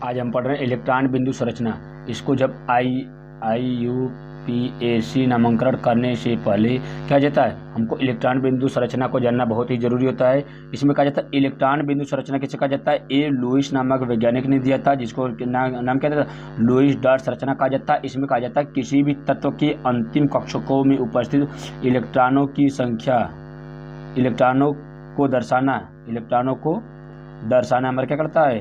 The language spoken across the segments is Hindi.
आज हम पढ़ रहे हैं इलेक्ट्रॉन बिंदु संरचना। इसको जब IUPAC नामांकन करने से पहले क्या जाता है, हमको इलेक्ट्रॉन बिंदु संरचना को जानना बहुत ही जरूरी होता है। इसमें कहा जाता है इलेक्ट्रॉन बिंदु संरचना किसे कहा जाता है, ए लुईस नामक वैज्ञानिक ने दिया था, जिसको नाम क्या था, लुईस डॉट संरचना कहा जाता है। इसमें कहा जाता है किसी भी तत्व के अंतिम कक्षकों में उपस्थित इलेक्ट्रॉनों की संख्या, इलेक्ट्रॉनों को दर्शाना हमारा क्या करता है,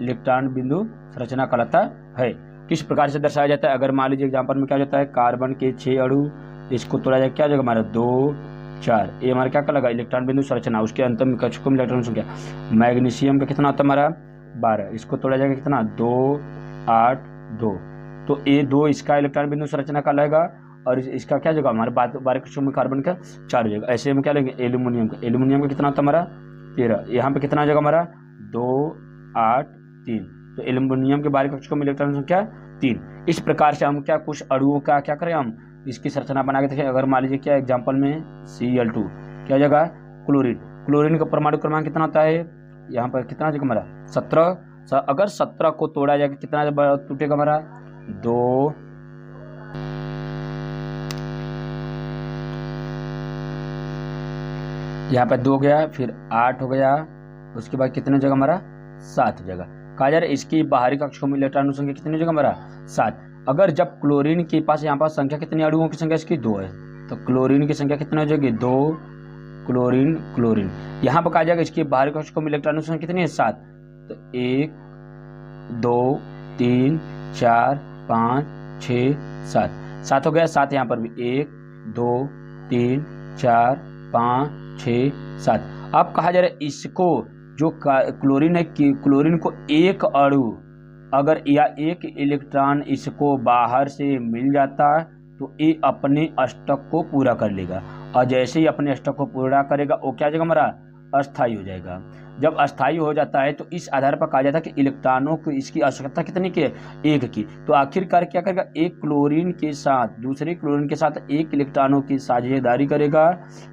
इलेक्ट्रॉन बिंदु संरचना कहलाता है। किस प्रकार से दर्शाया जाता है, अगर मान लीजिए एग्जाम्पल में क्या जाता है, कार्बन के 6 अणु, इसको तोड़ा जाए क्या हो जाएगा हमारा 2 4, ये हमारा क्या कहलाएगा इलेक्ट्रॉन बिंदु संरचना। उसके अंतिम कक्षकों में इलेक्ट्रॉन संख्या, मैग्नीशियम का कितना होता है हमारा 12, इसको तोड़ा जाएगा कितना 2 8 2, तो ये 2 इसका इलेक्ट्रॉन बिंदु संरचना कहलाएगा और इसका क्या जगह हमारे 12 कक्षकों में कार्बन का 4 हो जाएगा। ऐसे में क्या लेंगे एल्यूमिनियम का कितना होता है हमारा 13, यहाँ पे कितना जगह हमारा 2 8 3, तो एल्यूमिनियम के 12 कक्षकों में इलेक्ट्रॉन संख्या 3। इस प्रकार से हम क्या कुछ अणुओं का क्या करें, हम इसकी संरचना बना के देखें। अगर मान लीजिए क्या एग्जांपल में Cl2 क्या जगह क्लोरीन का परमाणु क्रमांक कितना होता है, यहाँ पर कितना जगह हमारा 17। अगर 17 को तोड़ा जाएगा कितना टूटेगा हमारा 2, यहाँ पर 2 गया, फिर 8 हो गया, उसके बाद कितने जगह हमारा 7 जगह। कहा जा रहा है इसकी बाहरी कक्षकों में इलेक्ट्रॉनों की संख्या कितनी जगह हमारा 7। अगर जब क्लोरीन के पास यहाँ पर संख्या कितनी अणुओं की संख्या इसकी 2 है, तो क्लोरीन की संख्या कितनी हो जाएगी 2, क्लोरीन यहाँ पर कहा जाएगा इसकी बाहरी कक्षकों में इलेक्ट्रॉनों की संख्या कितनी है 7, तो 1 2 3 4 5 6 7 हो गया, 7 यहाँ पर भी 1 2 3 4 5 6 7। अब कहा जा रहा है इसको जो क्लोरीन है कि क्लोरीन को एक अणु अगर या एक इलेक्ट्रॉन इसको बाहर से मिल जाता है तो ये अपने अष्टक को पूरा कर लेगा, और जैसे ही अपने अष्टक को पूरा करेगा वो क्या जाएगा हमारा अस्थायी हो जाएगा। जब अस्थायी हो जाता है तो इस आधार पर कहा जाता है कि इलेक्ट्रॉनों को इसकी आवश्यकता कितनी की है, एक की। तो आखिरकार क्या करेगा, एक क्लोरीन के साथ दूसरे क्लोरीन के साथ एक इलेक्ट्रॉनों की साझेदारी करेगा।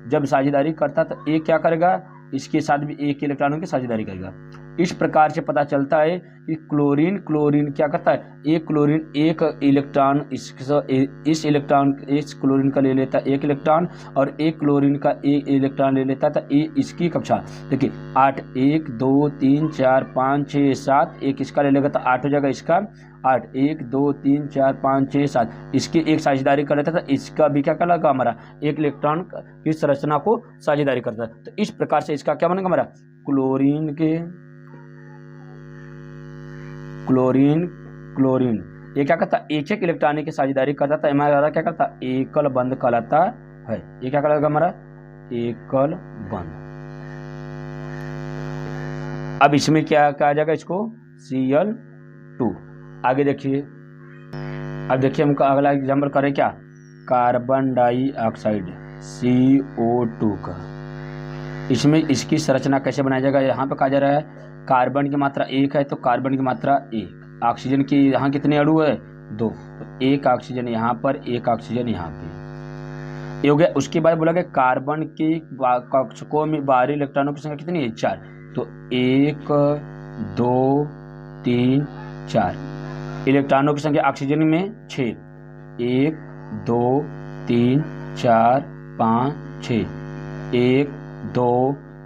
जब साझेदारी करता तो एक क्या करेगा, इसके साथ भी एक इलेक्ट्रॉनों की साझेदारी करेगा। इस प्रकार से पता चलता है कि क्लोरीन क्या करता है, एक क्लोरीन एक इलेक्ट्रॉन इस क्लोरीन का ले लेता है एक इलेक्ट्रॉन, और एक क्लोरीन का एक इलेक्ट्रॉन ले लेता था ये इसकी कक्षा। देखिए 8 1 2 3 4 5 6 7, एक इसका ले लेगा तो 8 हो जाएगा, इसका 8 1 2 3 4 5 6 7, इसकी एक साझेदारी कर लेता था, इसका भी क्या कहलाएगा हमारा एक इलेक्ट्रॉन की संरचना को साझेदारी करता है। तो इस प्रकार से इसका क्या बनेगा हमारा क्लोरीन ये क्या करता है एक इलेक्ट्रॉन की साझेदारी करता था, हमारा क्या करता एकल बंध कहलाता है। ये क्या कहलाएगा हमारा एकल बंध। अब इसमें क्या कहा जाएगा, इसको Cl2। आगे देखिए, अब देखिए हम अगला एग्जाम्पल करें क्या, कार्बन डाइऑक्साइड CO2 का। इसमें इसकी संरचना कैसे बनाया जाएगा, यहाँ पे कहा जा रहा है कार्बन की मात्रा 1 है तो कार्बन की मात्रा 1, ऑक्सीजन की यहाँ कितने अणु है 2, तो 1 ऑक्सीजन यहाँ पर 1 ऑक्सीजन यहाँ पे, ये हो गया। उसके बाद बोला गया कार्बन के कक्षकों में बाहरी इलेक्ट्रॉनों की संख्या कितनी है 4, तो 1 2 3 4, इलेक्ट्रॉनों की संख्या ऑक्सीजन में 6, 1 2 3 4 5 6, 1 2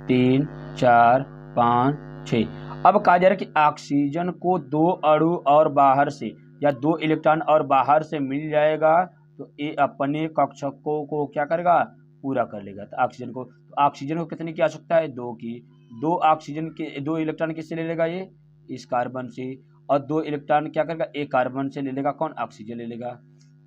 3 4 5 6। अब कहा जा रहा है कि ऑक्सीजन को 2 अणु और बाहर से या 2 इलेक्ट्रॉन और बाहर से मिल जाएगा तो ये अपने कक्षकों को क्या करेगा पूरा कर लेगा। तो ऑक्सीजन को कितने की आवश्यकता है 2 की, 2 ऑक्सीजन के 2 इलेक्ट्रॉन किससे ले लेगा ये इस कार्बन से, और 2 इलेक्ट्रॉन क्या करेगा एक कार्बन से ले लेगा, कौन ऑक्सीजन ले लेगा।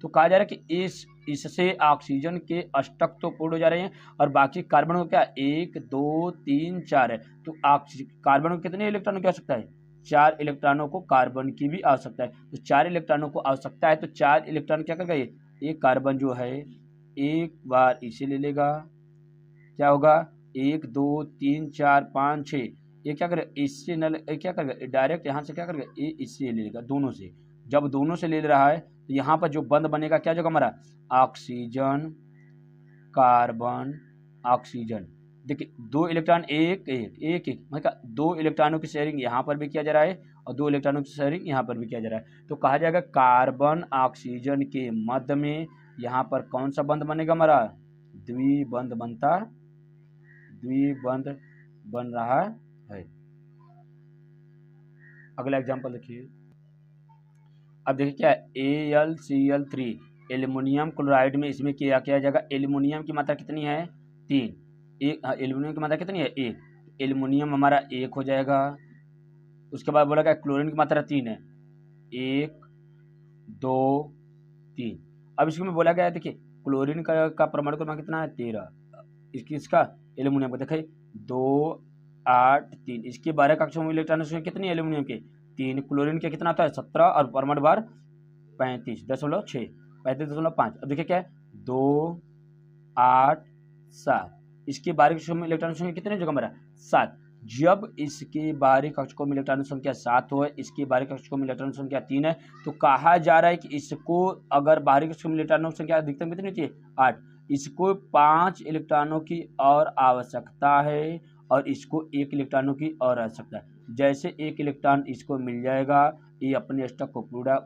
तो कहा जा रहा है कि इससे ऑक्सीजन के अष्टक तो पूर्ण हो जा रहे हैं और बाकी कार्बन को क्या 1 2 3 4 है, तो कार्बन को कितने इलेक्ट्रॉनों की आवश्यकता है 4 इलेक्ट्रॉनों को कार्बन की भी आवश्यकता है। तो 4 इलेक्ट्रॉनों को आवश्यकता है तो 4 इलेक्ट्रॉन क्या करेगा ये कार्बन जो है एक बार इसे ले लेगा, क्या होगा 1 2 3 4 5 6, ये क्या करेगा इससे क्या करेगा डायरेक्ट यहाँ से क्या करेगा ये इससे ले लेगा दोनों से। जब दोनों से ले रहा है तो यहाँ पर जो बंध बनेगा क्या जगह हमारा ऑक्सीजन कार्बन ऑक्सीजन। देखिए 2 इलेक्ट्रॉन एक मतलब 2 इलेक्ट्रॉनों की शेयरिंग यहाँ पर भी किया जा रहा है और 2 इलेक्ट्रॉनों की शेयरिंग यहाँ पर भी किया जा रहा है। तो कहा जाएगा कार्बन ऑक्सीजन के मध्य में यहाँ पर कौन सा बंध बनेगा हमारा, द्विबंध बनता, द्विबंध बन रहा है। अगला एग्जांपल देखिए। अब देखिए क्या है, AlCl3 एल्युमिनियम क्लोराइड में इसमें क्या किया जाएगा, एल्युमिनियम की मात्रा कितनी है 3, एल्युमिनियम की मात्रा कितनी है 1, एल्युमिनियम हमारा 1 हो जाएगा। उसके बाद बोला क्या, क्लोरीन की मात्रा 3 है, 1 2 3। अब इसमें बोला गया है देखिए क्लोरीन का परमाणु क्रमांक कितना है 13, इसका एल्युमिनियम का देखिए 2 8 3, इसके 12 कक्षों में इलेक्ट्रॉन कितनी है एल्युमिनियम के 3, क्लोरीन के कितना आता है 17 और परमाणु भार 35.6 35.5। अब देखिए क्या है 2 8 7, इसके 12 कक्षों में इलेक्ट्रॉन संख्या कितने जगह मेरा 7। जब इसके बाहरी कक्षकों में इलेक्ट्रॉन संख्या 7 हो, इसकी बाहरी कक्षकों में इलेक्ट्रॉन संख्या 3 है, तो कहा जा रहा है कि इसको अगर बाहरी कक्षकों में इलेक्ट्रॉनों संख्या अधिकतम कितनी होती है 8, इसको 5 इलेक्ट्रॉनों की और आवश्यकता है और इसको 1 इलेक्ट्रॉनों की और आवश्यकता है। जैसे 1 इलेक्ट्रॉन इसको मिल जाएगा, ये अपने स्टॉक को पूरा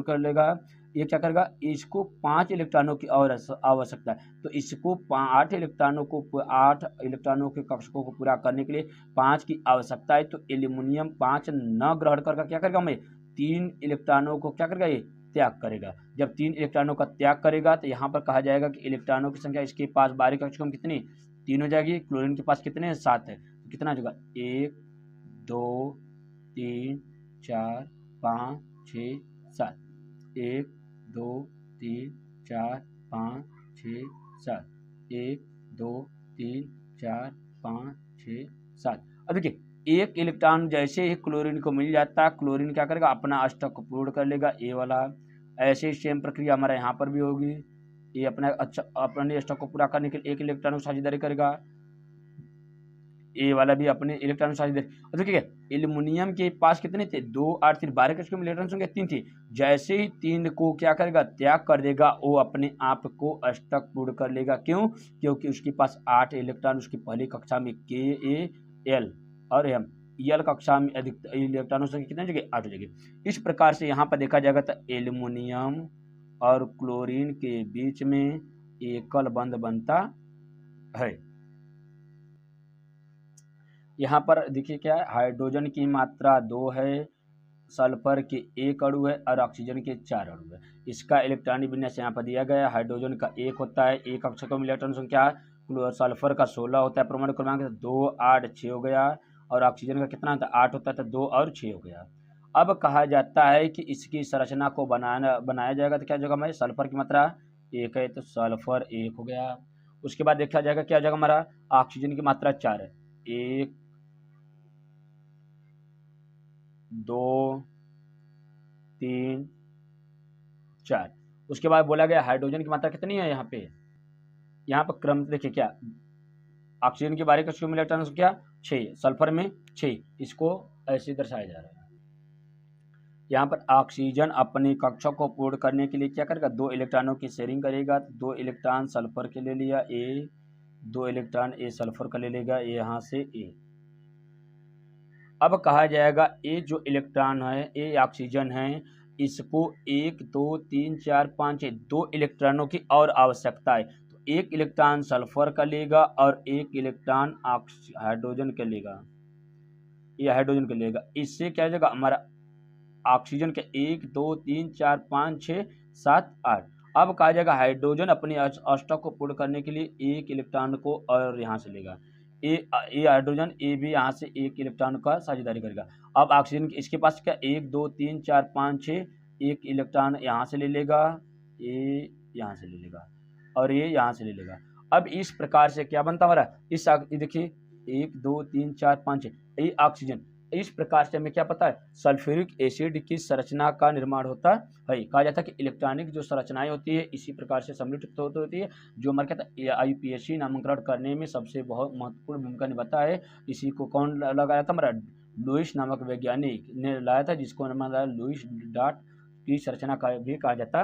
कर लेगा। ये क्या करेगा, इसको 5 इलेक्ट्रॉनों की और आवश्यकता है, तो इसको 8 इलेक्ट्रॉनों के कक्षकों को पूरा करने के लिए 5 की आवश्यकता है। तो एल्युमिनियम 5 न ग्रहण करके क्या करेगा, हमें 3 इलेक्ट्रॉनों को क्या करेगा, ये त्याग करेगा। जब 3 इलेक्ट्रॉनों का त्याग करेगा तो यहाँ पर कहा जाएगा कि इलेक्ट्रॉनों की संख्या इसके पास बाहरी कक्षकों में कितनी 3 हो जाएगी, क्लोरीन के पास कितने 7 है, तो कितना होगा 1 2 3 4 5 6 7, 1 2 3 4 5 6 7, 1 2 3 4 5 6 7। अब देखिए 1 इलेक्ट्रॉन जैसे ही क्लोरीन को मिल जाता है, क्लोरीन क्या करेगा, अपना अष्टक को पूर्ण कर लेगा, ए वाला। ऐसे ही सेम प्रक्रिया हमारा यहाँ पर भी होगी, ये अपने अष्टक को पूरा करने के लिए 1 इलेक्ट्रॉन को साझेदारी करेगा, ए वाला भी अपने इलेक्ट्रॉन साझेदारी। और देखिए एल्युमिनियम के पास कितने थे 2 8 3, 12 कक्षकों में इलेक्ट्रॉन संख्या 3 थी। जैसे ही 3 को क्या करेगा, त्याग कर देगा, वो अपने आप को अष्टक पूर्ण कर लेगा। क्यों, क्योंकि उसके पास 8 इलेक्ट्रॉन उसकी पहली कक्षा में के ए एल और एम, एल कक्षा में अधिक इलेक्ट्रॉनों संख्या कितने जगह 8 जगह। इस प्रकार से यहाँ पर देखा जाएगा तो एल्युमिनियम और क्लोरीन के बीच में एकल बंध बनता है। यहाँ पर देखिए क्या है, हाइड्रोजन की मात्रा 2 है, सल्फर के 1 अणु है और ऑक्सीजन के 4 अणु है। इसका इलेक्ट्रॉनिक विन्यास यहाँ पर दिया गया है। हाइड्रोजन का 1 होता है, 1 कक्षकों में इलेक्ट्रॉन संख्या, सल्फर का 16 होता है, परमाणु क्रमांक 2 8 6 हो गया, और ऑक्सीजन का कितना होता है 8 होता है, तो 2 और 6 हो गया। अब कहा जाता है कि इसकी संरचना को बनाया जाएगा, तो क्या जगह हमारे सल्फर की मात्रा 1 है, तो सल्फर 1 हो गया। उसके बाद देखा जाएगा क्या जगह हमारा ऑक्सीजन की मात्रा 4 है, 1 2 3 4। उसके बाद बोला गया हाइड्रोजन की मात्रा कितनी है, यहाँ पर क्रम देखिए क्या, ऑक्सीजन के बारे कक्षकों में इलेक्ट्रॉन संख्या 6, सल्फर में 6, इसको ऐसे दर्शाया जा रहा है। यहाँ पर ऑक्सीजन अपने कक्षक को पूर्ण करने के लिए क्या करेगा, 2 इलेक्ट्रॉनों की शेयरिंग करेगा। 2 इलेक्ट्रॉन सल्फर के ले लिया ए, 2 इलेक्ट्रॉन ए सल्फर का ले लेगा, ए यहाँ से ए। अब कहा जाएगा ए जो इलेक्ट्रॉन है, ए ऑक्सीजन है, इसको 1 2 3 4 5 6 2 इलेक्ट्रॉनों की और आवश्यकता है। तो 1 इलेक्ट्रॉन सल्फर का लेगा और 1 इलेक्ट्रॉन हाइड्रोजन का लेगा, ये हाइड्रोजन का लेगा। इससे क्या हो जाएगा, हमारा ऑक्सीजन के 1 2 3 4 5 6 7 8। अब कहा जाएगा हाइड्रोजन अपने अष्टक को पूर्ण करने के लिए 1 इलेक्ट्रॉन को और यहाँ से लेगा, ए हाइड्रोजन ए भी यहाँ से 1 इलेक्ट्रॉन का साझेदारी करेगा। अब ऑक्सीजन इसके पास क्या 1 2 3 4 5 6, 1 इलेक्ट्रॉन यहाँ से ले लेगा, ए यहाँ से ले लेगा और ये यहाँ से ले लेगा। अब इस प्रकार से क्या बनता हमारा, इस देखिए 1 2 3 4 5 6, ये ऑक्सीजन। इस प्रकार से हमें क्या पता है, सल्फ्यूरिक एसिड की संरचना का निर्माण होता है। कहा जाता है कि इलेक्ट्रॉनिक जो संरचनाएं होती है इसी प्रकार से सम्मिलित होती है, जो हमारे कहता है IUPAC नामकरण करने में सबसे बहुत महत्वपूर्ण भूमिका निभाता है। इसी को कौन लगाया था, हमारा लुईस नामक वैज्ञानिक ने लाया था, जिसको लुईस डॉट की संरचना का भी कहा जाता